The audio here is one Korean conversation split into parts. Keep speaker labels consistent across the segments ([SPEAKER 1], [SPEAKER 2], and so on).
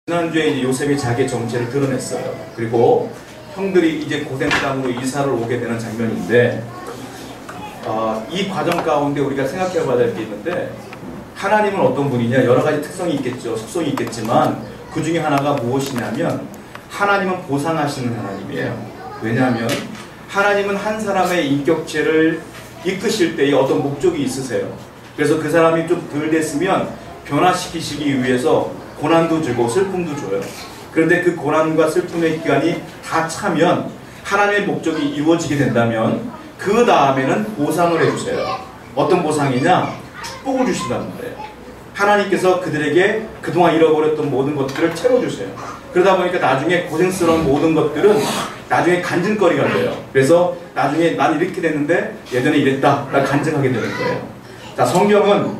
[SPEAKER 1] 지난주에 이제 요셉이 자기의 정체를 드러냈어요. 그리고 형들이 이제 고생 땅으로 이사를 오게 되는 장면인데, 이 과정 가운데 우리가 생각해 봐야 될 게 있는데, 하나님은 어떤 분이냐? 여러 가지 특성이 있겠죠. 속성이 있겠지만 그 중에 하나가 무엇이냐면 하나님은 보상하시는 하나님이에요. 왜냐하면 하나님은 한 사람의 인격체를 이끄실 때에 어떤 목적이 있으세요. 그래서 그 사람이 좀 덜 됐으면 변화시키시기 위해서 고난도 주고 슬픔도 줘요. 그런데 그 고난과 슬픔의 기간이 다 차면 하나님의 목적이 이루어지게 된다면 그 다음에는 보상을 해주세요. 어떤 보상이냐? 축복을 주신단 말이에요. 하나님께서 그들에게 그동안 잃어버렸던 모든 것들을 채워주세요. 그러다 보니까 나중에 고생스러운 모든 것들은 나중에 간증거리가 돼요. 그래서 나중에 난 이렇게 됐는데 예전에 이랬다 라고 간증하게 되는 거예요. 자, 성경은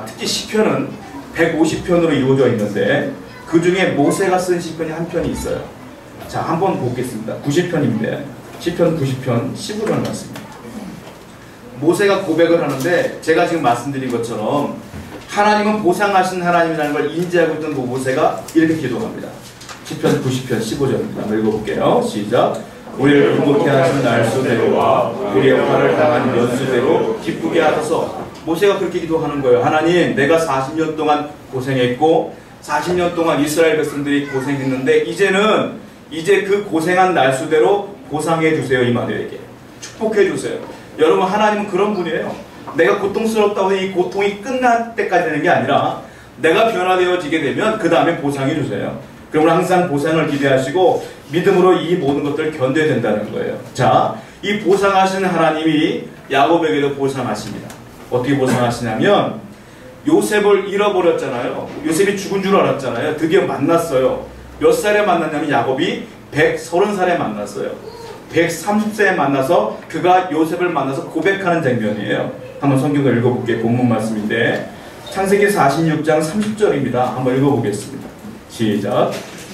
[SPEAKER 1] 특히 시편은 150편으로 이루어져 있는데 그 중에 모세가 쓴 시편이 한 편이 있어요. 자, 한번 보겠습니다. 90편인데 시편 90편 15절 말씀입니다. 모세가 고백을 하는데 제가 지금 말씀드린 것처럼 하나님은 보상하신 하나님이라는 걸 인지하고 있던 모세가 이렇게 기도합니다. 시편 90편 15절입니다. 한번 읽어볼게요. 시작. 우리를 행복해 하신 날수대로와 우리의 화를 당한 연수대로 기쁘게 하소서. 모세가 그렇게 기도하는 거예요. 하나님, 내가 40년 동안 고생했고 40년 동안 이스라엘 백성들이 고생했는데 이제 그 고생한 날수대로 보상해 주세요. 이마누엘에게 축복해 주세요. 여러분, 하나님은 그런 분이에요. 내가 고통스럽다고 해서 이 고통이 끝날 때까지 되는 게 아니라 내가 변화되어지게 되면 그 다음에 보상해 주세요. 그러면 항상 보상을 기대하시고 믿음으로 이 모든 것들을 견뎌야 된다는 거예요. 자, 이 보상하시는 하나님이 야곱에게도 보상하십니다. 어떻게 보상하시냐면 요셉을 잃어버렸잖아요. 요셉이 죽은 줄 알았잖아요. 드디어 만났어요. 몇 살에 만났냐면 야곱이 130살에 만났어요. 130세에 만나서 그가 요셉을 만나서 고백하는 장면이에요. 한번 성경을 읽어볼게요. 본문 말씀인데 창세기 46장 30절입니다. 한번 읽어보겠습니다. 시작.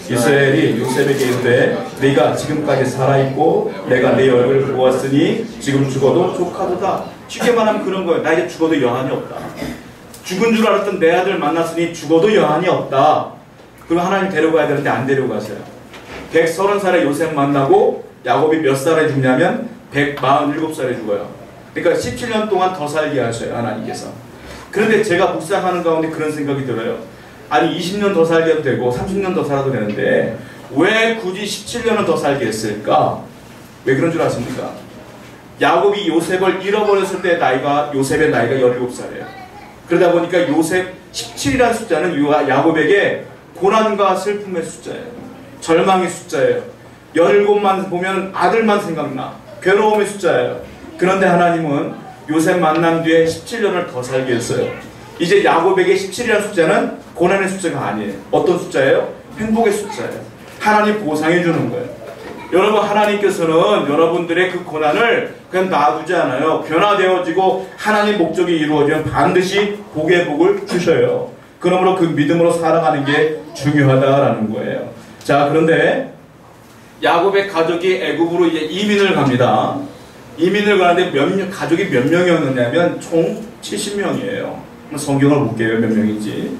[SPEAKER 1] 이스라엘이 요셉에게 이르되 네가 지금까지 살아있고 내가 네 얼굴을 보았으니 지금 죽어도 족하도다. 쉽게 말하면 그런 거예요. 나 이제 죽어도 여한이 없다. 죽은 줄 알았던 내 아들 만났으니 죽어도 여한이 없다. 그럼 하나님 데려가야 되는데 안 데려가세요. 130살에 요셉 만나고 야곱이 몇 살에 죽냐면 147살에 죽어요. 그러니까 17년 동안 더 살게 하셔요. 하나님께서. 그런데 제가 묵상하는 가운데 그런 생각이 들어요. 아니 20년 더 살게 해도 되고 30년 더 살아도 되는데 왜 굳이 17년은 더 살게 했을까? 왜 그런 줄 아십니까? 야곱이 요셉을 잃어버렸을 때 요셉의 나이가 17살이에요. 그러다 보니까 요셉 17이라는 숫자는 야곱에게 고난과 슬픔의 숫자예요. 절망의 숫자예요. 17만 보면 아들만 생각나. 괴로움의 숫자예요. 그런데 하나님은 요셉 만남 뒤에 17년을 더 살게 했어요. 이제 야곱에게 17이라는 숫자는 고난의 숫자가 아니에요. 어떤 숫자예요? 행복의 숫자예요. 하나님 보상해 주는 거예요. 여러분, 하나님께서는 여러분들의 그 고난을 그냥 놔두지 않아요. 변화되어지고 하나님 목적이 이루어지면 반드시 복의 복을 주셔요. 그러므로 그 믿음으로 살아가는 게 중요하다라는 거예요. 자, 그런데 야곱의 가족이 애굽으로 이제 이민을 갑니다. 이민을 가는데 가족이 몇 명이었느냐면 총 70명이에요. 성경을 볼게요. 몇 명인지.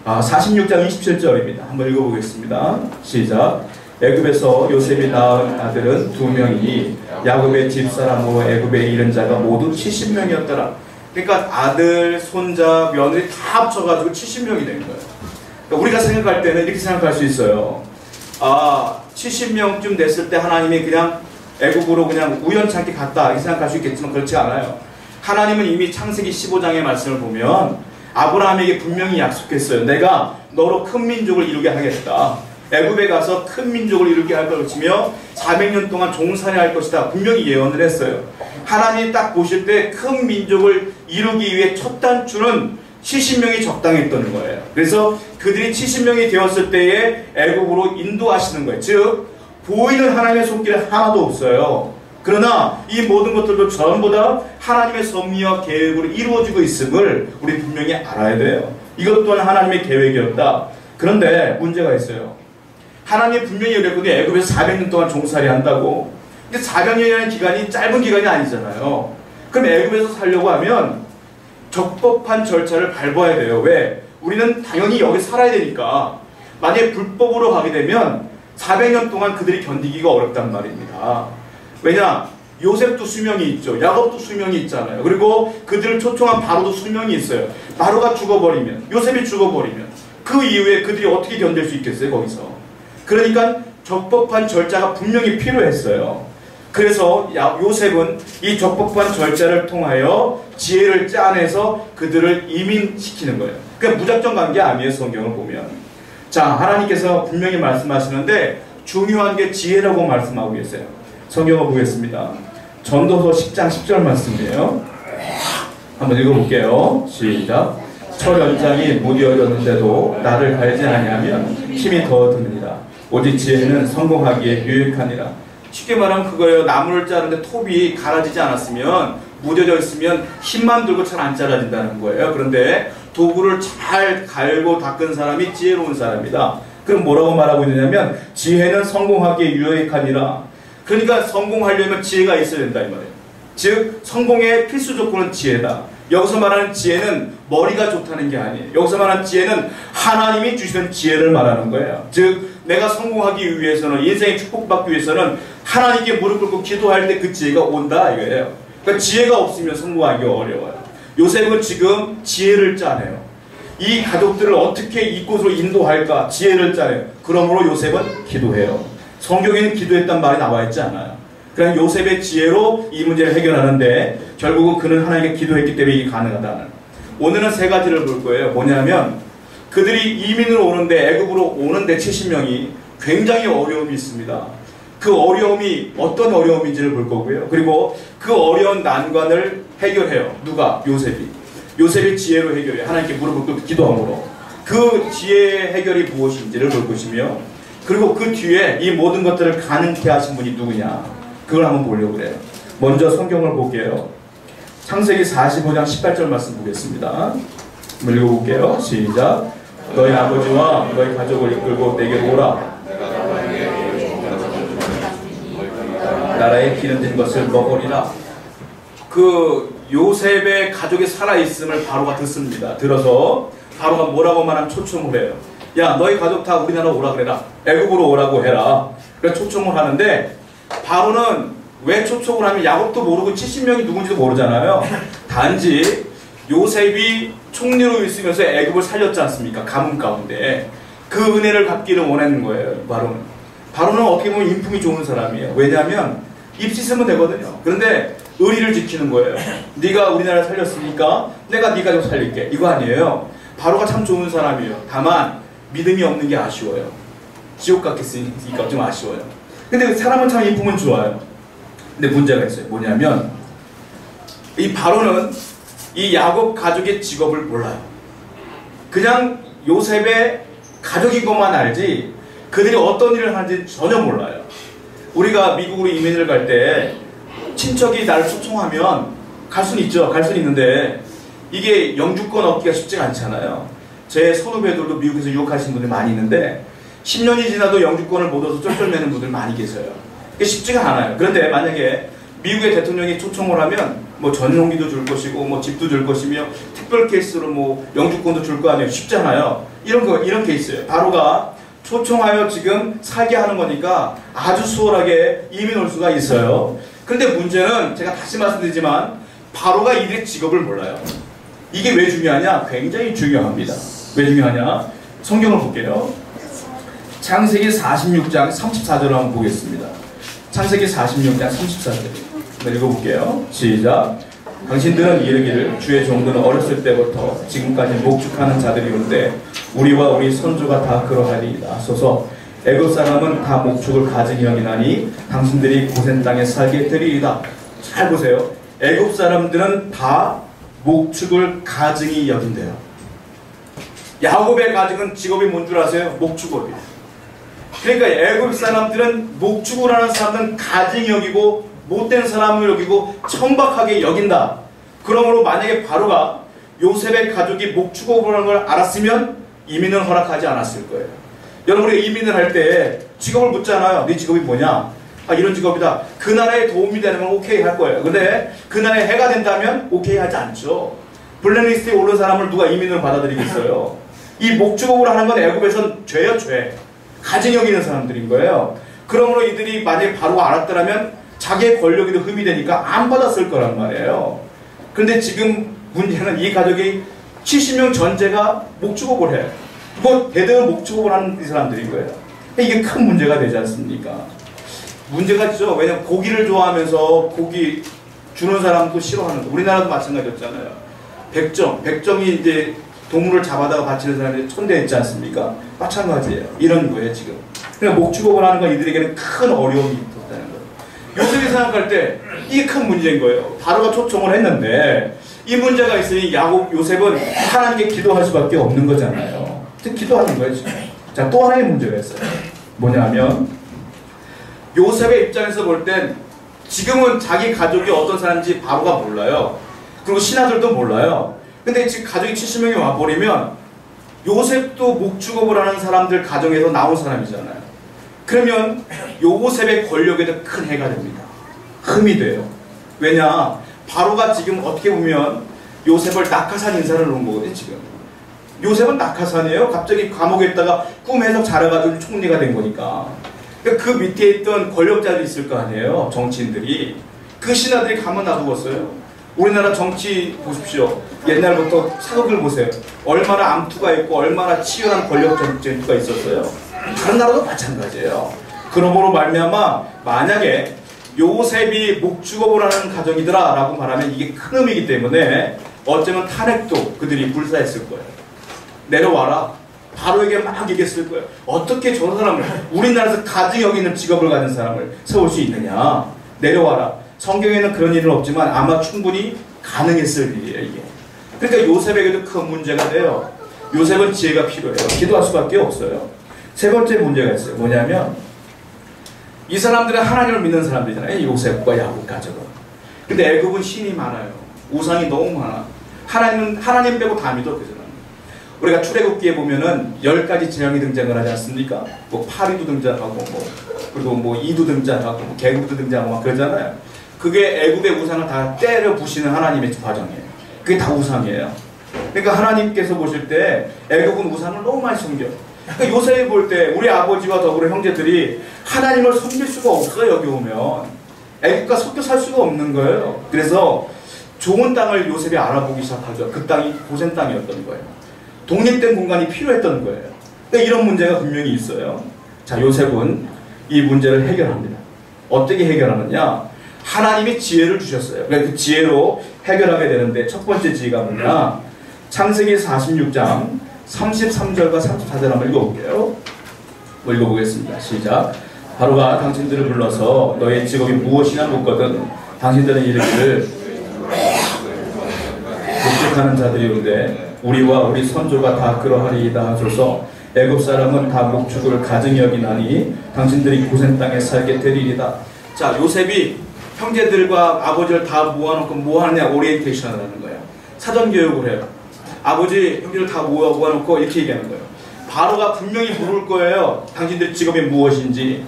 [SPEAKER 1] 46장 27절입니다. 한번 읽어보겠습니다. 시작. 애굽에서 요셉이 낳은 아들은 2명이니 야곱의 집사람으로 애굽에 이른 자가 모두 70명이었더라. 그러니까 아들, 손자, 며느리 다 합쳐가지고 70명이 된 거예요. 그러니까 우리가 생각할 때는 이렇게 생각할 수 있어요. 70명쯤 됐을 때 하나님이 그냥 애굽으로 그냥 우연찮게 갔다 이렇게 생각할 수 있겠지만 그렇지 않아요. 하나님은 이미 창세기 15장의 말씀을 보면 아브라함에게 분명히 약속했어요. 내가 너로 큰 민족을 이루게 하겠다. 애굽에 가서 큰 민족을 이루게 할 것이며 400년 동안 종살이할 것이다. 분명히 예언을 했어요. 하나님이 딱 보실 때 큰 민족을 이루기 위해 첫 단추는 70명이 적당했던 거예요. 그래서 그들이 70명이 되었을 때에 애굽으로 인도하시는 거예요. 즉 보이는 하나님의 손길이 하나도 없어요. 그러나 이 모든 것들도 전부 다 하나님의 섭리와 계획으로 이루어지고 있음을 우리 분명히 알아야 돼요. 이것 또한 하나님의 계획이었다. 그런데 문제가 있어요. 하나님이 분명히 그랬거든요. 애굽에서 400년 동안 종살이 한다고. 근데 400년이라는 기간이 짧은 기간이 아니잖아요. 그럼 애굽에서 살려고 하면 적법한 절차를 밟아야 돼요. 왜? 우리는 당연히 여기 살아야 되니까. 만약에 불법으로 가게 되면 400년 동안 그들이 견디기가 어렵단 말입니다. 왜냐? 요셉도 수명이 있죠. 야곱도 수명이 있잖아요. 그리고 그들을 초청한 바로도 수명이 있어요. 바로가 죽어버리면, 요셉이 죽어버리면 그 이후에 그들이 어떻게 견딜 수 있겠어요, 거기서. 그러니까 적법한 절차가 분명히 필요했어요. 그래서 요셉은 이 적법한 절차를 통하여 지혜를 짜내서 그들을 이민시키는 거예요. 그냥 무작정 간 게 아니에요, 성경을 보면. 자, 하나님께서 분명히 말씀하시는데 중요한 게 지혜라고 말씀하고 계세요. 성경을 보겠습니다. 전도서 10장 10절 말씀이에요. 한번 읽어볼게요. 시작. 철 연장이 무디어졌는데도 나를 갈지 아니하면 힘이 더 드느니라. 오직 지혜는 성공하기에 유익하니라. 쉽게 말하면 그거예요. 나무를 자르는데 톱이 갈아지지 않았으면, 무뎌져 있으면 힘만 들고 잘 안 잘라진다는 거예요. 그런데 도구를 잘 갈고 닦은 사람이 지혜로운 사람이다. 그럼 뭐라고 말하고 있느냐면 지혜는 성공하기에 유익하니라. 그러니까 성공하려면 지혜가 있어야 된다 이 말이에요. 즉 성공의 필수 조건은 지혜다. 여기서 말하는 지혜는 머리가 좋다는 게 아니에요. 여기서 말하는 지혜는 하나님이 주시는 지혜를 말하는 거예요. 즉 내가 성공하기 위해서는, 인생의 축복받기 위해서는 하나님께 무릎 꿇고 기도할 때 그 지혜가 온다 이거예요. 그러니까 지혜가 없으면 성공하기 어려워요. 요셉은 지금 지혜를 짜내요. 이 가족들을 어떻게 이곳으로 인도할까 지혜를 짜내요. 그러므로 요셉은 기도해요. 성경에는 기도했단 말이 나와 있지 않아요. 그냥 요셉의 지혜로 이 문제를 해결하는데 결국은 그는 하나님께 기도했기 때문에 이게 가능하다는. 오늘은 세 가지를 볼 거예요. 뭐냐면 그들이 이민으로 오는데, 애굽으로 오는데 70명이 굉장히 어려움이 있습니다. 그 어려움이 어떤 어려움인지를 볼 거고요. 그리고 그 어려운 난관을 해결해요. 누가? 요셉이. 요셉의 지혜로 해결해요. 하나님께 무릎 꿇고 기도함으로. 그 지혜의 해결이 무엇인지를 볼 것이며, 그리고 그 뒤에 이 모든 것들을 가능케 하신 분이 누구냐, 그걸 한번 보려고 그래요. 먼저 성경을 볼게요. 창세기 45장 18절 말씀 보겠습니다. 한번 읽어볼게요. 시작. 너희 아버지와 너희 가족을 이끌고 내게로 오라. 나라에 기름진 것을 먹으리라. 그 요셉의 가족이 살아있음을 바로가 듣습니다. 들어서 바로가 뭐라고 말하면 초청을 해요. 야, 너희 가족 다 우리나라 오라 그래라. 애굽으로 오라고 해라. 그래서 초청을 하는데, 바로는 왜 초청을 하면 야곱도 모르고 70명이 누군지도 모르잖아요. 단지 요셉이 총리로 있으면서 애굽을 살렸지 않습니까? 가뭄 가운데. 그 은혜를 갚기를 원하는 거예요. 바로는 어떻게 보면 인품이 좋은 사람이에요. 왜냐하면 입 씻으면 되거든요. 그런데 의리를 지키는 거예요. 네가 우리나라 살렸으니까 내가 네 가족 살릴게. 이거 아니에요. 바로가 참 좋은 사람이에요. 다만 믿음이 없는 게 아쉬워요. 지옥 같겠으니까 좀 아쉬워요. 근데 사람은 참 인품은 좋아요. 근데 문제가 있어요. 뭐냐면 이 바로는 이 야곱 가족의 직업을 몰라요. 그냥 요셉의 가족인 것만 알지 그들이 어떤 일을 하는지 전혀 몰라요. 우리가 미국으로 이민을 갈 때 친척이 나를 초청하면 갈 수는 있죠. 갈 수는 있는데 이게 영주권 얻기가 쉽지가 않잖아요. 제 선후배들도 미국에서 유학하신 분들 많이 있는데 10년이 지나도 영주권을 못 얻어서 쩔쩔매는 분들 많이 계세요. 그게 쉽지가 않아요. 그런데 만약에 미국의 대통령이 초청을 하면 뭐 전용기도 줄 것이고 뭐 집도 줄 것이며 특별 케이스로 뭐 영주권도 줄 거 아니에요. 쉽잖아요. 이런 케이스예요. 바로가 초청하여 지금 살게 하는 거니까 아주 수월하게 이민 올 수가 있어요. 그런데 문제는 제가 다시 말씀드리지만 바로가 이들의 직업을 몰라요. 이게 왜 중요하냐? 굉장히 중요합니다. 왜 중요하냐? 성경을 볼게요. 창세기 46장 34절을 한번 보겠습니다. 창세기 46장 34절 읽어볼게요. 시작. 당신들은 이르기를 주의 종들은 어렸을 때부터 지금까지 목축하는 자들이온데 우리와 우리 선조가 다 그러하리이다 하소서. 애굽 사람은 다 목축을 가증히 여기나니 당신들이 고센 땅에 살게 되리이다. 잘 보세요. 애굽 사람들은 다 목축을 가증히 여긴대요. 야곱의 가증은 직업이 뭔 줄 아세요? 목축업이에요. 그러니까 애굽 사람들은 목축을 하는 사람들은 가증히 여기고 못된 사람을 여기고 천박하게 여긴다. 그러므로 만약에 바로가 요셉의 가족이 목축업을 하는 걸 알았으면 이민을 허락하지 않았을 거예요. 여러분이 이민을 할 때 직업을 묻잖아요. 네 직업이 뭐냐? 아, 이런 직업이다. 그 나라에 도움이 되는 건 오케이 할 거예요. 근데 그 나라에 해가 된다면 오케이 하지 않죠. 블랙리스트에 오른 사람을 누가 이민을 받아들이겠어요? 이 목축업을 하는 건 애굽에선 죄요, 죄. 가증 여기는 사람들인 거예요. 그러므로 이들이 만약에 바로 알았더라면 자기의 권력에도 흠이 되니까 안 받았을 거란 말이에요. 그런데 지금 문제는 이 가족이 70명 전체가 목축업을 해요. 뭐 대대로 목축업을 하는 이 사람들인 거예요. 이게 큰 문제가 되지 않습니까? 문제가 있죠. 왜냐면 고기를 좋아하면서 고기 주는 사람도 싫어하는 거. 우리나라도 마찬가지였잖아요. 백정이 이제 동물을 잡아다가 바치는 사람이 천대했지 않습니까? 마찬가지예요. 이런 거예요, 지금. 그러니까 목축업을 하는 건 이들에게는 큰 어려움이 있었다는 거예요. 요셉이 생각할 때 이게 큰 문제인 거예요. 바로가 초청을 했는데 이 문제가 있으니 요셉은 하나님께 기도할 수밖에 없는 거잖아요. 기도하는 거예요, 지금. 자, 또 하나의 문제가 있어요. 뭐냐면 요셉의 입장에서 볼 땐 지금은 자기 가족이 어떤 사람인지 바로가 몰라요. 그리고 신하들도 몰라요. 근데 지금 가족이 70명이 와버리면 요셉도 목축업을 하는 사람들 가정에서 나온 사람이잖아요. 그러면 요셉의 권력에도 큰 해가 됩니다. 흠이 돼요. 왜냐? 바로가 지금 어떻게 보면 요셉을 낙하산 인사를 놓은 거거든요, 지금. 요셉은 낙하산이에요. 갑자기 감옥에 있다가 꿈에서 자라가지고 총리가 된 거니까. 그러니까 그 밑에 있던 권력자들이 있을 거 아니에요. 정치인들이. 그 신하들이 가만 놔두었어요. 우리나라 정치 보십시오. 옛날부터 사극을 보세요. 얼마나 암투가 있고 얼마나 치열한 권력 전투가 있었어요. 다른 나라도 마찬가지예요. 그러므로 말미암아 만약에 요셉이 목축업을 하는 가정이더라 라고 말하면 이게 큰 의미이기 때문에 어쩌면 탄핵도 그들이 불사했을 거예요. 내려와라. 바로에게 막 얘기했을 거예요. 어떻게 저런 사람을 우리나라에서 가증 여기는 직업을 가진 사람을 세울 수 있느냐. 내려와라. 성경에는 그런 일은 없지만 아마 충분히 가능했을 일이에요, 이게. 그러니까 요셉에게도 큰 문제가 돼요. 요셉은 지혜가 필요해요. 기도할 수밖에 없어요. 세 번째 문제가 있어요. 뭐냐면 이 사람들은 하나님을 믿는 사람들이잖아요. 요셉과 야곱 가족은. 근데 애굽은 신이 많아요. 우상이 너무 많아. 하나님 빼고 다 믿어. 그잖아요. 우리가 출애굽기에 보면은 10가지 재앙이 등장을 하지 않습니까? 뭐 파리도 등장하고 그리고 뭐 이도 등장하고 뭐 개구도 등장하고 막 그러잖아요. 그게 애굽의 우상을 다 때려 부시는 하나님의 과정이에요. 그게 다 우상이에요. 그러니까 하나님께서 보실 때 애굽은 우상을 너무 많이 섬겨요. 그러니까 요셉이 볼 때 우리 아버지와 더불어 형제들이 하나님을 섬길 수가 없어요. 여기 오면 애굽과 섞여 살 수가 없는 거예요. 그래서 좋은 땅을 요셉이 알아보기 시작하죠. 그 땅이 고센 땅이었던 거예요. 독립된 공간이 필요했던 거예요. 그러니까 이런 문제가 분명히 있어요. 자, 요셉은 이 문제를 해결합니다. 어떻게 해결하느냐? 하나님이 지혜를 주셨어요. 그러니까 그 지혜로 해결하게 되는데 첫 번째 지혜가 뭐냐? 창세기 46장 33절과 34절 한번 읽어볼게요. 읽어보겠습니다. 시작. 바로가 당신들을 불러서 너의 직업이 무엇이냐 묻거든 당신들은 이르기를 목축하는 자들이온데 우리와 우리 선조가 다 그러하리이다 하소서. 애굽 사람은 다 목축을 가증히 여기나니 당신들이 고센 땅에 살게 되리이다. 자, 요셉이 형제들과 아버지를 다 모아놓고 뭐 하느냐? 오리엔테이션을 하는 거예요. 사전교육을 해요. 아버지, 형제를 다 모아놓고 이렇게 얘기하는 거예요. 바로가 분명히 물을 거예요. 당신들 직업이 무엇인지.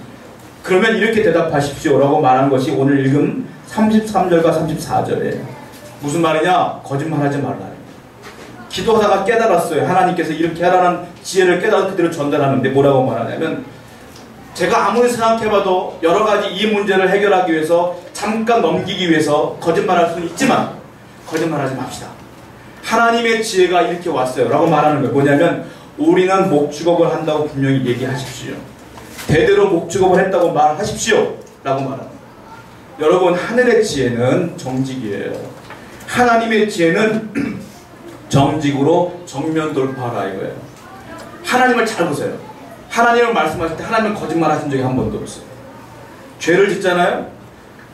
[SPEAKER 1] 그러면 이렇게 대답하십시오 라고 말한 것이 오늘 읽은 33절과 34절이에요. 무슨 말이냐? 거짓말하지 말라. 기도하다가 깨달았어요. 하나님께서 이렇게 하라는 지혜를 깨달아 그대로 전달하는데 뭐라고 말하냐면 제가 아무리 생각해봐도 여러 가지 이 문제를 해결하기 위해서 잠깐 넘기기 위해서 거짓말할 수는 있지만 거짓말하지 맙시다. 하나님의 지혜가 이렇게 왔어요 라고 말하는 거예요. 뭐냐면 우리는 목축업을 한다고 분명히 얘기하십시오. 대대로 목축업을 했다고 말하십시오 라고 말합니다. 여러분, 하늘의 지혜는 정직이에요. 하나님의 지혜는 정직으로 정면 돌파하라 이거예요. 하나님을 잘 보세요. 하나님을 말씀하실 때 하나님은 거짓말 하신 적이 한 번도 없어요. 죄를 짓잖아요.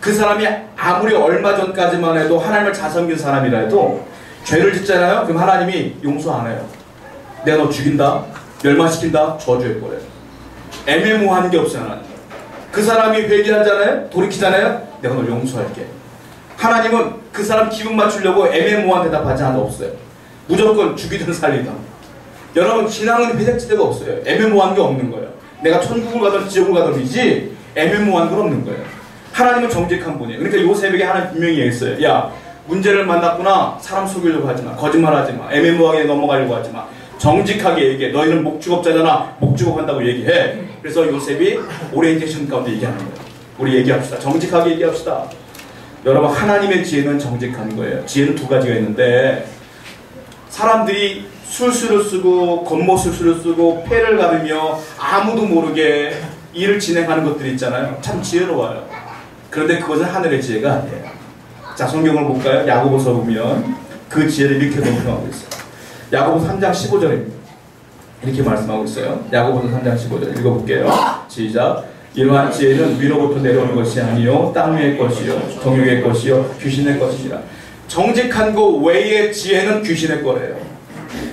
[SPEAKER 1] 그 사람이 아무리 얼마 전까지만 해도 하나님을 잘 섬긴 사람이라 해도 죄를 짓잖아요. 그럼 하나님이 용서 안 해요. 내가 너 죽인다, 멸망시킨다, 저주해버려요. 애매모호한 게 없어요. 하나님. 그 사람이 회개하잖아요. 돌이키잖아요. 내가 너 용서할게. 하나님은 그 사람 기분 맞추려고 애매모호한 대답하지 않아. 없어요. 무조건 죽이든 살리든. 여러분, 신앙은 회색지대가 없어요. 애매모호한 게 없는 거예요. 내가 천국을 가든 지옥을 가든이지 애매모호한 건 없는 거예요. 하나님은 정직한 분이에요. 그러니까 요셉에게 하나님 분명히 얘기했어요. 야, 문제를 만났구나. 사람 속이려고 하지 마. 거짓말하지 마. 애매모호하게 넘어가려고 하지 마. 정직하게 얘기해. 너희는 목축업자잖아. 목축업한다고 얘기해. 그래서 요셉이 오리엔테이션 가운데 얘기하는 거예요. 우리 얘기합시다. 정직하게 얘기합시다. 여러분, 하나님의 지혜는 정직한 거예요. 지혜는 두 가지가 있는데, 사람들이 술수를 쓰고 겉모술수를 쓰고 패를 가르며 아무도 모르게 일을 진행하는 것들이 있잖아요. 참 지혜로워요. 그런데 그것은 하늘의 지혜가 아니에요. 자, 성경을 볼까요? 야고보서 보면 그 지혜를 이렇게 설명하고 있어요. 야고보 3장 15절입니다. 이렇게 말씀하고 있어요. 야고보서 3장 15절 읽어볼게요. 시작. 이러한 지혜는 위로부터 내려오는 것이 아니요 땅 위의 것이요 정욕의 것이요 귀신의 것이니라. 정직한 것 외의 지혜는 귀신의 거래요.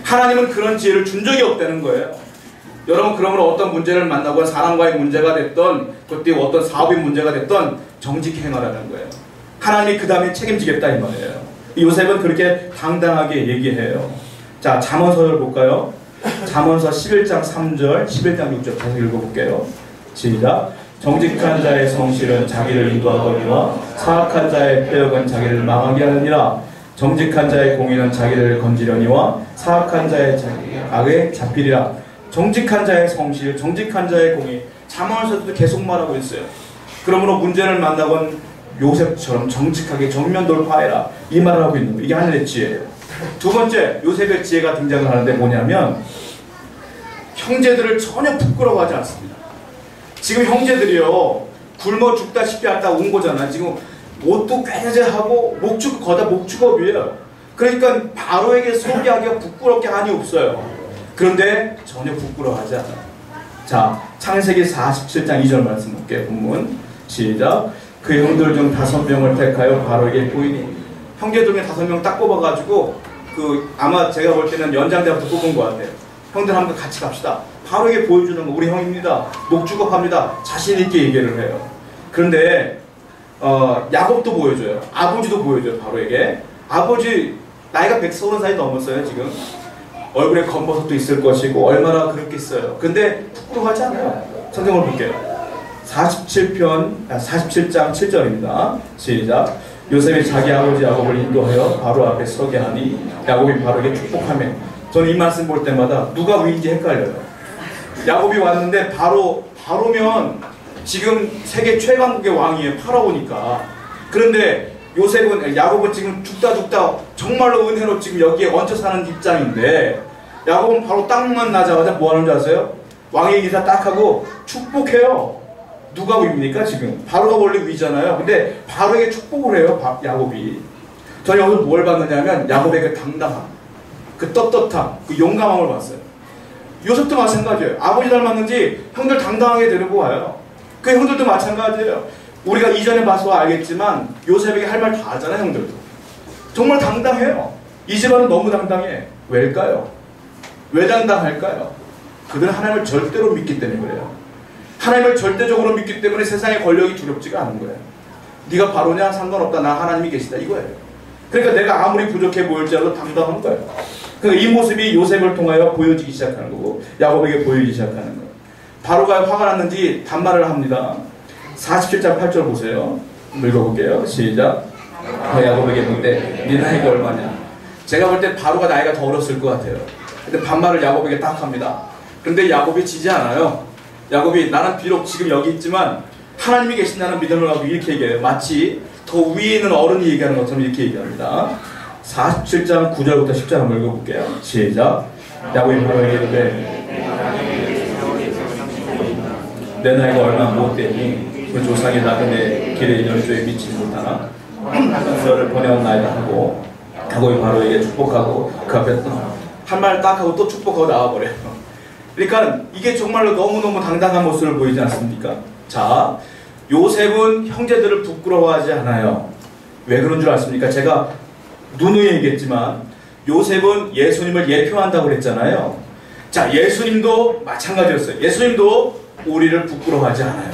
[SPEAKER 1] 하나님은 그런 지혜를 준 적이 없다는 거예요. 여러분, 그러면 어떤 문제를 만나고 사람과의 문제가 됐던, 그때 어떤 사업의 문제가 됐던 정직히 행하라는 거예요. 하나님이 그 다음에 책임지겠다 이 말이에요. 요셉은 그렇게 당당하게 얘기해요. 자, 잠언서를 볼까요? 잠언서 11장 3절, 11장 6절 다시 읽어볼게요. 시작. 정직한 자의 성실은 자기를 인도하거니와 사악한 자의 패역은 자기를 망하게 하느니라. 정직한 자의 공의는 자기를 건지려니와 사악한 자의 악에 잡히리라. 정직한 자의 성실, 정직한 자의 공의. 잠언서도 계속 말하고 있어요. 그러므로 문제를 만나건 요셉처럼 정직하게 정면 돌파해라. 이 말을 하고 있는 거예요. 이게 하늘의 지혜예요. 두 번째, 요셉의 지혜가 등장을 하는데 뭐냐면 형제들을 전혀 부끄러워하지 않습니다. 지금 형제들이요, 굶어 죽다시피 하다 온 거잖아. 지금 옷도 꾀죄하고 거다 목축업이에요. 그러니까 바로에게 소개하기가 부끄럽게 한이 없어요. 그런데 전혀 부끄러워하지 않아요. 자, 창세기 47장 2절 말씀 볼게요. 본문 시작. 그 형들 중 5명을 택하여 바로에게 보이니. 형제 중에 5명 딱 뽑아가지고 아마 제가 볼 때는 연장자부터 뽑은 것 같아요. 형들 한번 같이 갑시다. 바로에게 보여주는 거. 우리 형입니다. 목축업합니다. 자신 있게 얘기를 해요. 그런데 야곱도 보여줘요. 아버지도 보여줘요. 바로에게. 아버지 나이가 130살이 넘었어요. 지금 얼굴에 검버섯도 있을 것이고 얼마나 그렇겠어요. 근데 부끄러워하지 않아요. 성경을 볼게요. 47장 7절입니다. 시작. 요셉이 자기 아버지 야곱을 인도하여 바로 앞에 서게 하니 야곱이 바로에게 축복하며. 저는 이 말씀 볼 때마다 누가 위인지 헷갈려요. 야곱이 왔는데 바로면 지금 세계 최강국의 왕이에요. 파라오니까. 그런데 야곱은 지금 죽다 정말로 은혜로 지금 여기에 얹혀 사는 입장인데, 야곱은 바로 땅만 나자마자 뭐 하는 줄 아세요? 왕의 기사 딱 하고 축복해요. 누가 위입니까 지금? 바로가 원래 위잖아요. 근데 바로에게 축복을 해요. 야곱이. 저는 여기서 뭘 봤느냐면 야곱의 그 당당함, 그 떳떳함, 그 용감함을 봤어요. 요셉도 마찬가지예요. 아버지 닮았는지 형들 당당하게 데리고 와요. 그 형들도 마찬가지예요. 우리가 이전에 봐서 알겠지만 요셉에게 할 말 다 하잖아요. 형들도 정말 당당해요. 이 집안은 너무 당당해. 왜일까요? 왜 당당할까요? 그들은 하나님을 절대로 믿기 때문에 그래요. 하나님을 절대적으로 믿기 때문에 세상의 권력이 두렵지가 않은 거예요. 네가 바로냐? 상관없다. 나 하나님이 계시다. 이거예요. 그러니까 내가 아무리 부족해 보일지라도 당당한 거예요. 그러니까 이 모습이 요셉을 통하여 보여지기 시작하는 거고 야곱에게 보이기 시작하는 거예요. 바로가 화가 났는지 반말을 합니다. 47장 8절 보세요. 읽어볼게요. 시작. 야곱에게 묻되 네 나이가 얼마냐? 제가 볼 때 바로가 나이가 더 어렸을 것 같아요. 근데 반말을 야곱에게 딱 합니다. 근데 야곱이 지지 않아요. 야곱이 나는 비록 지금 여기 있지만 하나님이 계신다는 믿음을 가지고 이렇게 얘기해요. 마치 더 위에 있는 어른이 얘기하는 것처럼 이렇게 얘기합니다. 47장 9절부터 10절 한번 읽어볼게요. 시작. 야곱이 바로에게 이르되 내 나이가 얼마 못 되니 그 조상이 낳은 내 길에 있는 주에 미치지 못하나 너를 보내온 나이다 하고 야곱이 바로에게 축복하고 그 앞에 한 말 딱 하고 또 축복하고 나와버려요. 그러니까 이게 정말로 너무너무 당당한 모습을 보이지 않습니까? 자, 요셉은 형제들을 부끄러워하지 않아요. 왜 그런 줄 아십니까? 제가 누누이 얘기했지만 요셉은 예수님을 예표한다고 그랬잖아요. 자, 예수님도 마찬가지였어요. 예수님도 우리를 부끄러워하지 않아요.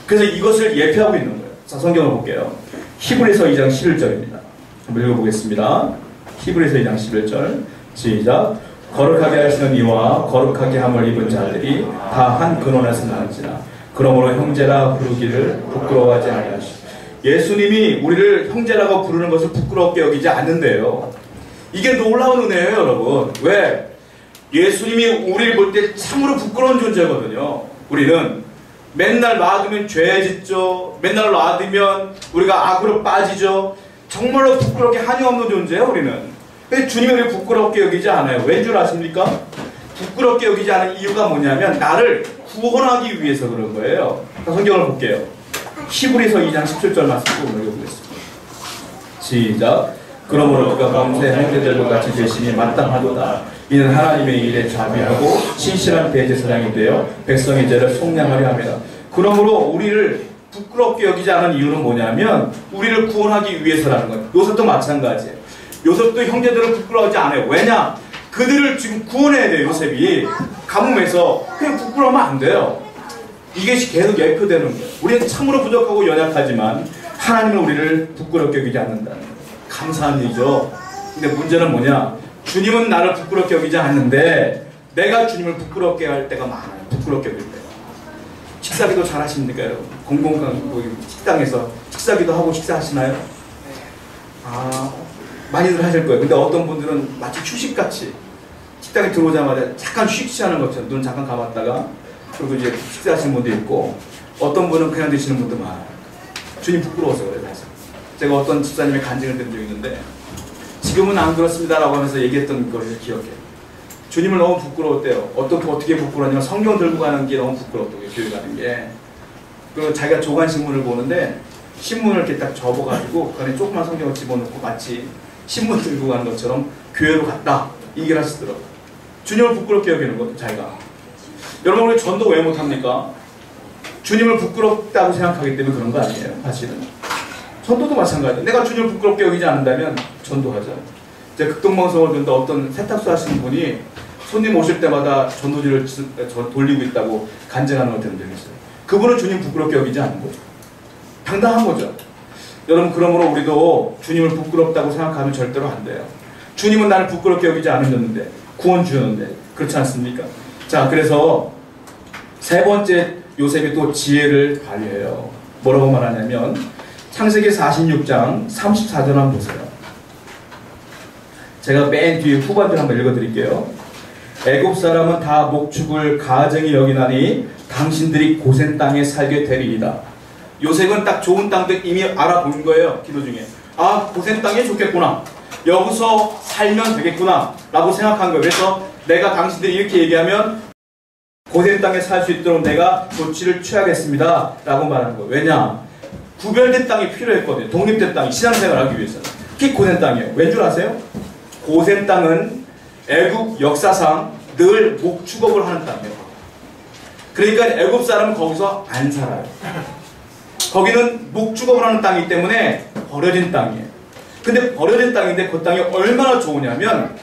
[SPEAKER 1] 그래서 이것을 예표하고 있는 거예요. 자, 성경을 볼게요. 히브리서 2장 11절입니다. 한번 읽어보겠습니다. 히브리서 2장 11절 시작. 거룩하게 하시는 이와 거룩하게 함을 입은 자들이 다 한 근원에서 나는지라. 그러므로 형제라 부르기를 부끄러워하지 아니하시오. 예수님이 우리를 형제라고 부르는 것을 부끄럽게 여기지 않는데요. 이게 놀라운 은혜예요, 여러분. 왜? 예수님이 우리를 볼 때 참으로 부끄러운 존재거든요. 우리는 맨날 놔두면 죄 짓죠. 맨날 놔두면 우리가 악으로 빠지죠. 정말로 부끄럽게 한이 없는 존재예요, 우리는. 근데 주님이 우리를 부끄럽게 여기지 않아요. 왠 줄 아십니까? 부끄럽게 여기지 않은 이유가 뭐냐면 나를 구원하기 위해서 그런 거예요. 성경을 볼게요. 히브리서 2장 17절 말씀 꼭 읽어보겠습니다. 시작. 그러므로 그가 범죄 형제들과 같이 되심이 마땅하도다. 이는 하나님의 일에 자비하고 신실한 대제사장이 되어 백성의 죄를 속량하려 합니다. 그러므로 우리를 부끄럽게 여기지 않은 이유는 뭐냐면 우리를 구원하기 위해서라는 거예요. 요셉도 마찬가지예요. 요셉도 형제들을 부끄러워하지 않아요. 왜냐? 그들을 지금 구원해야 돼요. 요셉이 가뭄에서 그냥 부끄러우면 안 돼요. 이게 계속 예표되는 거예요. 우리는 참으로 부족하고 연약하지만 하나님은 우리를 부끄럽게 여기지 않는다는 거예요. 감사한 일이죠. 근데 문제는 뭐냐? 주님은 나를 부끄럽게 여기지 않는데 내가 주님을 부끄럽게 할 때가 많아요. 부끄럽게 여길 때가. 식사기도 잘 하십니까 여러분? 식당에서 식사기도 하고 식사하시나요? 많이들 하실 거예요. 근데 어떤 분들은 마치 휴식같이 식당에 들어오자마자 잠깐 쉬하는 것처럼 눈 잠깐 감았다가 그리고 이제 식사하시는 분도 있고 어떤 분은 그냥 드시는 분도 많아요. 주님 부끄러워서 그래요. 사실. 제가 어떤 집사님의 간증을 들은 적이 있는데 지금은 안 그렇습니다라고 하면서 얘기했던 걸 기억해요. 주님을 너무 부끄러웠대요. 어떻게 부끄러웠냐면 성경 들고 가는 게 너무 부끄럽다고요. 교회 가는 게. 그리고 자기가 조간신문을 보는데 신문을 이렇게 딱 접어가지고 그 안에 조그만 성경을 집어넣고 마치 신문 들고 가는 것처럼 교회로 갔다. 이 얘기를 하시더라고요. 주님을 부끄럽게 여기는 거죠. 자기가. 여러분 우리 전도 왜 못합니까? 주님을 부끄럽다고 생각하기 때문에 그런 거 아니에요. 사실은. 전도도 마찬가지예요. 내가 주님을 부끄럽게 여기지 않는다면 전도하자. 제가 극동방송을 듣는데 어떤 세탁소 하시는 분이 손님 오실 때마다 전도지를 돌리고 있다고 간증하는 걸 들은 적이 있어요. 그분은 주님 부끄럽게 여기지 않는 거죠. 당당한 거죠. 여러분 그러므로 우리도 주님을 부끄럽다고 생각하면 절대로 안 돼요. 주님은 나를 부끄럽게 여기지 않으셨는데 구원 주셨는데 그렇지 않습니까? 자 그래서 세 번째 요셉이 또 지혜를 발휘해요. 뭐라고 말하냐면 창세기 46장 34절 한번 보세요. 제가 맨 뒤에 후반절 한번 읽어드릴게요. 애굽 사람은 다 목축을 가증히 여기나니 당신들이 고센 땅에 살게 되리이다. 요셉은 딱 좋은 땅들 이미 알아본 거예요. 기도 중에. 고센 땅이 좋겠구나. 여기서 살면 되겠구나 라고 생각한 거예요. 그래서 내가 당신들이 이렇게 얘기하면 고센 땅에 살 수 있도록 내가 조치를 취하겠습니다 라고 말하는 거예요. 왜냐? 구별된 땅이 필요했거든요. 독립된 땅이 신앙생활을 하기 위해서. 특히 고센 땅이에요. 왠 줄 아세요? 고센 땅은 애굽 역사상 늘 목축업을 하는 땅이에요. 그러니까 애굽 사람은 거기서 안 살아요. 거기는 목축업을 하는 땅이기 때문에 버려진 땅이에요. 근데 버려진 땅인데 그 땅이 얼마나 좋으냐면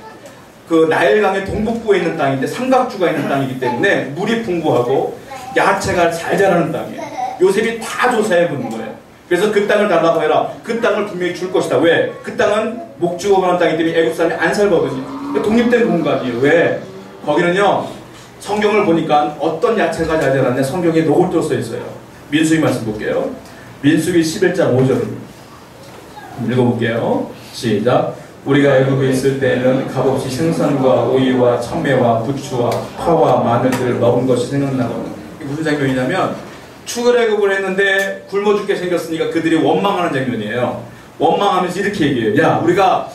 [SPEAKER 1] 그 나일강의 동북부에 있는 땅인데 삼각주가 있는 땅이기 때문에 물이 풍부하고 야채가 잘 자라는 땅이에요. 요셉이 다 조사해 보는 거예요. 그래서 그 땅을 달라고 해라. 그 땅을 분명히 줄 것이다. 왜? 그 땅은 목축업하는 땅이기 때문에 애굽 사람이 안 살거든요. 독립된 공간이에요. 왜? 거기는요 성경을 보니까 어떤 야채가 잘 자랐냐 성경에 노골적으로 써 있어요. 민수기 말씀 볼게요. 민수기 11장 5절입니다. 읽어볼게요. 시작. 우리가 애굽에 있을 때에는 값없이 생선과 오이와 참외와 부추와 파와 마늘들을 먹은 것이 생각나거든. 이게 무슨 장면이냐면 출애굽을 했는데 굶어 죽게 생겼으니까 그들이 원망하는 장면이에요. 원망하면서 이렇게 얘기해요. 야 우리가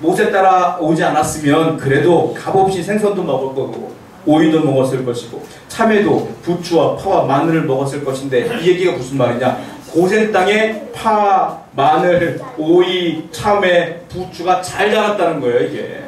[SPEAKER 1] 모세 따라 오지 않았으면 그래도 값없이 생선도 먹을 거고 오이도 먹었을 것이고 참외도 부추와 파와 마늘을 먹었을 것인데 이 얘기가 무슨 말이냐? 고센 땅에 파, 마늘, 오이, 참외, 부추가 잘 자랐다는 거예요. 이게.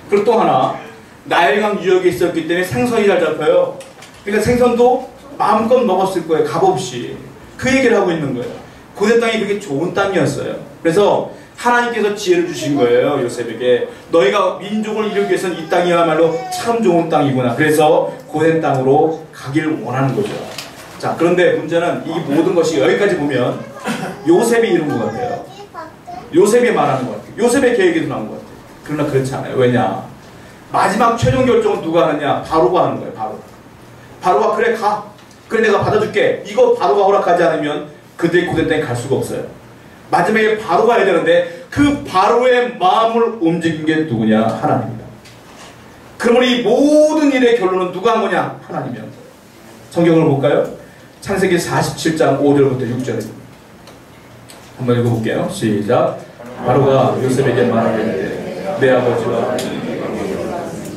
[SPEAKER 1] 그리고 또 하나 나일강 유역에 있었기 때문에 생선이 잘 잡혀요. 그러니까 생선도 마음껏 먹었을 거예요. 값없이. 그 얘기를 하고 있는 거예요. 고센 땅이 그게 좋은 땅이었어요. 그래서 하나님께서 지혜를 주신 거예요. 요셉에게. 너희가 민족을 이루기 위해서는 이 땅이야말로 참 좋은 땅이구나. 그래서 고센 땅으로 가기를 원하는 거죠. 자, 그런데 문제는 이 모든 것이 여기까지 보면 요셉이 이룬 것 같아요. 요셉이 말하는 것 같아요. 요셉의 계획이 나온 것 같아요. 그러나 그렇지 않아요. 왜냐? 마지막 최종 결정은 누가 하느냐? 바로가 하는 거예요. 바로가 그래 가. 그래 내가 받아줄게. 이거 바로가 허락하지 않으면 그들이 고센 땅에 갈 수가 없어요. 마지막에 바로가 해야 되는데 그 바로의 마음을 움직인 게 누구냐? 하나님입니다. 그러므로 이 모든 일의 결론은 누가 한 거냐? 하나님이 한 거예요. 성경을 볼까요? 창세기 47장 5절부터 6절입니다. 한번 읽어볼게요. 시작. 바로가 요셉에게 말하기를 내 아버지와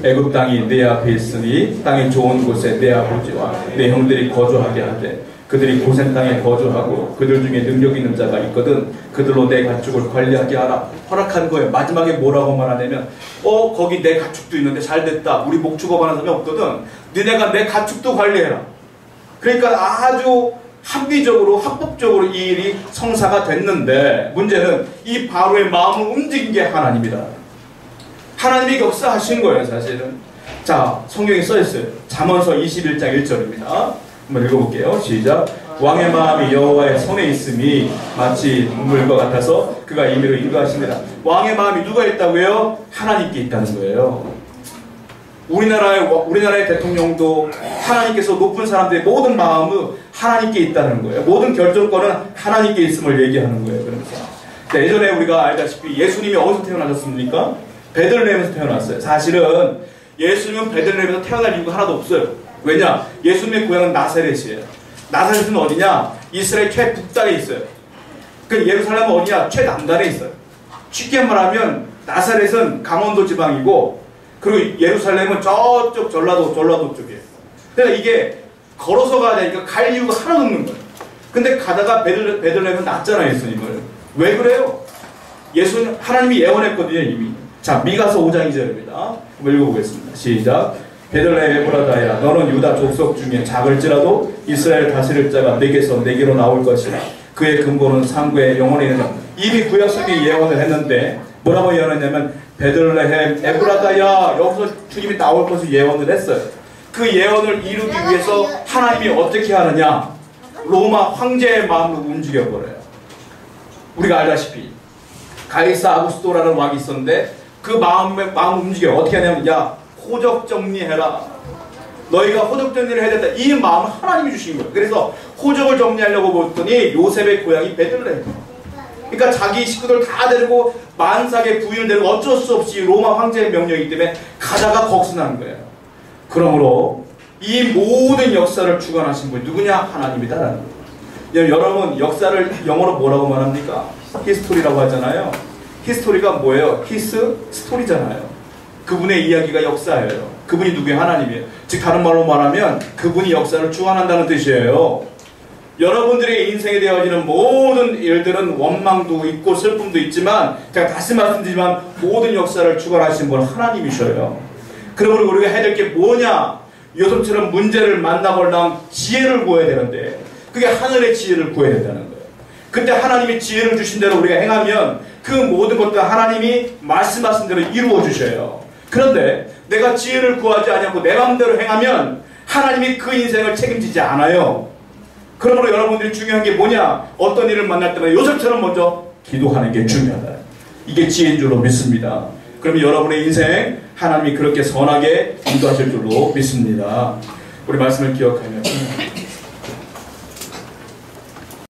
[SPEAKER 1] 애굽 땅이 내 앞에 있으니 땅의 좋은 곳에 내 아버지와 내 형들이 거주하게 하되 그들이 고센 땅에 거주하고 그들 중에 능력 있는 자가 있거든 그들로 내 가축을 관리하게 하라. 허락한 거예요. 마지막에 뭐라고 말하냐면 거기 내 가축도 있는데 잘됐다. 우리 목축업하는 사람이 없거든. 너네가 내 가축도 관리해라. 그러니까 아주 합리적으로 합법적으로 이 일이 성사가 됐는데 문제는 이 바로의 마음을 움직인 게 하나님이다. 하나님이 역사하신 거예요, 사실은. 자, 성경에 써있어요. 잠언서 21장 1절입니다. 한번 읽어볼게요. 시작. 왕의 마음이 여호와의 손에 있음이 마치 눈물과 같아서 그가 임의로 인도하십니다. 왕의 마음이 누가 있다고요? 하나님께 있다는 거예요. 우리나라의 대통령도 하나님께서 높은 사람들의 모든 마음은 하나님께 있다는 거예요. 모든 결정권은 하나님께 있음을 얘기하는 거예요. 그러면서 예전에 우리가 알다시피 예수님이 어디서 태어나셨습니까? 베들레헴에서 태어났어요. 사실은 예수님은 베들레헴에서 태어날 이유가 하나도 없어요. 왜냐? 예수님의 고향은 나사렛이에요. 나사렛은 어디냐? 이스라엘 최북단에 있어요. 그 예루살렘은 어디냐? 최남단에 있어요. 쉽게 말하면 나사렛은 강원도 지방이고 그리고 예루살렘은 저쪽 전라도 쪽이에요. 그러니까 이게 걸어서 가야 되니까 갈 이유가 하나도 없는 거예요. 근데 가다가 베들레헴은 났잖아요, 예수님을. 왜 그래요? 예수님, 하나님이 예언했거든요, 이미. 자, 미가서 5장 2절입니다. 한번 읽어보겠습니다. 시작. 베들레헴 에브라다야 너는 유다 족속 중에 작을지라도 이스라엘 다스릴 자가 내게로 나올 것이라. 그의 근본은 상고에 영원히 있는 자. 이미 구약성경이 예언을 했는데 뭐라고 예언했냐면 베들레헴 에브라다야 여기서 주님이 나올 것을 예언을 했어요. 그 예언을 이루기 위해서 하나님이 어떻게 하느냐? 로마 황제의 마음으로 움직여버려요. 우리가 알다시피 가이사 아구스토라는 왕이 있었는데 그 마음을 움직여요. 어떻게 하냐면 야 호적 정리해라. 너희가 호적 정리를 해야 된다. 이 마음을 하나님이 주신 거예요. 그래서 호적을 정리하려고 봤더니 요셉의 고향이 베들레헴. 그러니까 자기 식구들 다 데리고 만삭의 부인을 데리고 어쩔 수 없이 로마 황제의 명령이기 때문에 가다가 거기서 거예요. 그러므로 이 모든 역사를 주관하신 분이 누구냐? 하나님이다라는 거예요. 여러분 역사를 영어로 뭐라고 말합니까? 히스토리라고 하잖아요. 히스토리가 뭐예요? 히스 스토리잖아요. 그분의 이야기가 역사예요. 그분이 누구예요? 하나님이에요. 즉 다른 말로 말하면 그분이 역사를 주관한다는 뜻이에요. 여러분들의 인생에 되어지는 모든 일들은 원망도 있고 슬픔도 있지만 제가 다시 말씀드리지만 모든 역사를 주관하신 분은 하나님이셔요. 그러므로 우리가 해야 될 게 뭐냐? 요셉처럼 문제를 만나보려면 지혜를 구해야 되는데 그게 하늘의 지혜를 구해야 된다는 거예요. 근데 하나님이 지혜를 주신 대로 우리가 행하면 그 모든 것도 하나님이 말씀하신 대로 이루어 주셔요. 그런데 내가 지혜를 구하지 않고 내 마음대로 행하면 하나님이 그 인생을 책임지지 않아요. 그러므로 여러분들이 중요한 게 뭐냐? 어떤 일을 만날 때마다 요셉처럼 먼저 기도하는 게 중요하다. 이게 지혜인 줄로 믿습니다. 그러면 여러분의 인생 하나님이 그렇게 선하게 인도하실 줄로 믿습니다. 우리 말씀을 기억하면